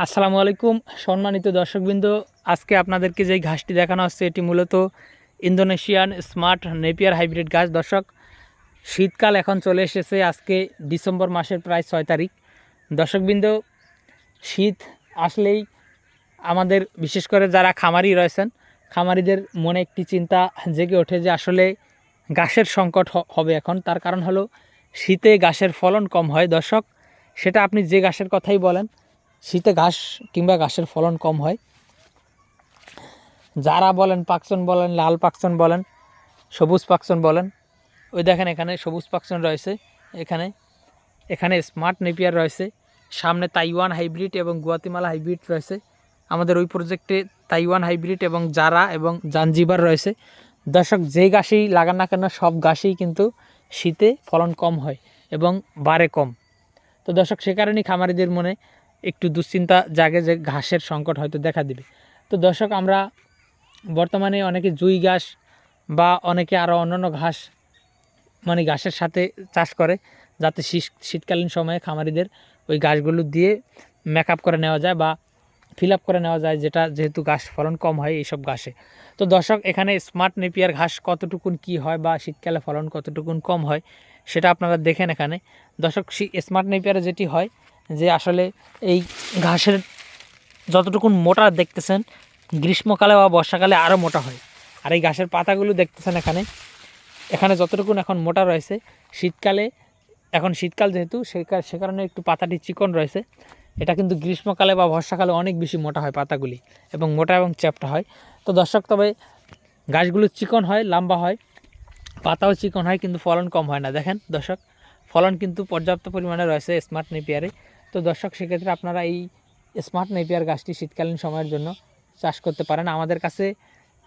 আসসালামু আলাইকুম সম্মানিত দর্শকবৃন্দ। আজকে আপনাদেরকে যেই ঘাসটি দেখানো হচ্ছে এটি মূলত ইন্দোনেশিয়ান স্মার্ট নেপিয়ার হাইব্রিড ঘাস। দর্শক, শীতকাল এখন চলে এসেছে। আজকে ডিসেম্বর মাসের প্রায় 6 তারিখ। দর্শকবৃন্দ, শীত আসলেই আমাদের বিশেষ করে যারা খামারি রয়েছেন, খামারিদের মনে একটি চিন্তা জেগে ওঠে যে আসলে ঘাসের সংকট হবে এখন। তার কারণ হলো শীতে ঘাসের ফলন কম হয়। দর্শক, সেটা আপনি যে ঘাসের কথাই বলেন, শীতে ঘাস কিংবা ঘাসের ফলন কম হয়। যারা বলেন পাকচন বলেন, লাল পাকচন বলেন, সবুজ পাকচন বলেন। ওই দেখেন এখানে সবুজ পাকচন রয়েছে, এখানে এখানে স্মার্ট নেপিয়ার রয়েছে, সামনে তাইওয়ান হাইব্রিড এবং গুয়াতিমালা হাইব্রিড রয়েছে। আমাদের ওই প্রজেক্টে তাইওয়ান হাইব্রিড এবং জারা এবং জাঞ্জিবার রয়েছে। দর্শক, যেই ঘাসই লাগান না কেন সব ঘাসই কিন্তু শীতে ফলন কম হয় এবং বাড়ে কম। তো দর্শক, সে কারণেই খামারিদের মনে একটু দুশ্চিন্তা জাগে যে ঘাসের সংকট হয়তো দেখা দিবে। তো দর্শক, আমরা বর্তমানে অনেকে জুই ঘাস বা অনেকে আরও অন্যান্য ঘাস ঘাসের সাথে চাষ করে, যাতে শীতকালীন সময়ে খামারিদের ওই ঘাসগুলো দিয়ে মেকআপ করে নেওয়া যায় বা ফিল আপ করে নেওয়া যায়, যেহেতু ঘাস ফলন কম হয় এইসব ঘাসে। তো দর্শক, এখানে স্মার্ট নেপিয়ার ঘাস কতটুকুন কি হয় বা শীতকালে ফলন কতটুকুন কম হয় সেটা আপনারা দেখেন এখানে। দর্শক, স্মার্ট নেপিয়ারে যেটি হয় যে আসলে এই ঘাসের যতটুকুন মোটা দেখতেছেন, গ্রীষ্মকালে বা বর্ষাকালে আরও মোটা হয়। আর এই ঘাসের পাতাগুলো দেখতেছেন এখানে এখানে যতটুকুন এখন মোটা রয়েছে, শীতকালে এখন শীতকাল যেহেতু সে কারণে একটু পাতাটি চিকন রয়েছে। এটা কিন্তু গ্রীষ্মকালে বা বর্ষাকালে অনেক বেশি মোটা হয় পাতাগুলি, এবং মোটা এবং চ্যাপ্টা হয়। তো দর্শক, তবে গাছগুলো চিকন হয়, লম্বা হয়, পাতাও চিকন হয়, কিন্তু ফলন কম হয় না। দেখেন দর্শক, ফলন কিন্তু পর্যাপ্ত পরিমাণে রয়েছে স্মার্ট নেপিয়ারে। তো দর্শক, সেক্ষেত্রে আপনারা এই স্মার্ট নেপিয়ার গাছটি শীতকালীন সময়ের জন্য চাষ করতে পারেন। আমাদের কাছে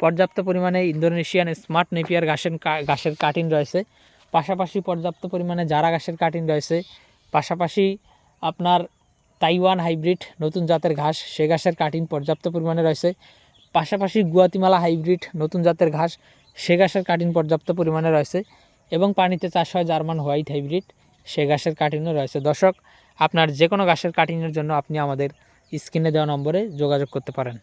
পর্যাপ্ত পরিমাণে ইন্দোনেশিয়ান স্মার্ট নেপিয়ার ঘাসের কাটিং রয়েছে, পাশাপাশি পর্যাপ্ত পরিমাণে জারা ঘাসের কাটিং রয়েছে, পাশাপাশি আপনার তাইওয়ান হাইব্রিড নতুন জাতের ঘাস, সে ঘাসের কাটিং পর্যাপ্ত পরিমাণে রয়েছে, পাশাপাশি গুয়াতিমালা হাইব্রিড নতুন জাতের ঘাস, সে ঘাসের কাটিং পর্যাপ্ত পরিমাণে রয়েছে, এবং পানিতে চাষ হয় জার্মান হোয়াইট হাইব্রিড, সে ঘাসের কাটিংও রয়েছে। দর্শক, আপনার যে কোনো ঘাসের কাটিংয়ের জন্য আপনি আমাদের স্ক্রিনে দেওয়া নম্বরে যোগাযোগ করতে পারেন।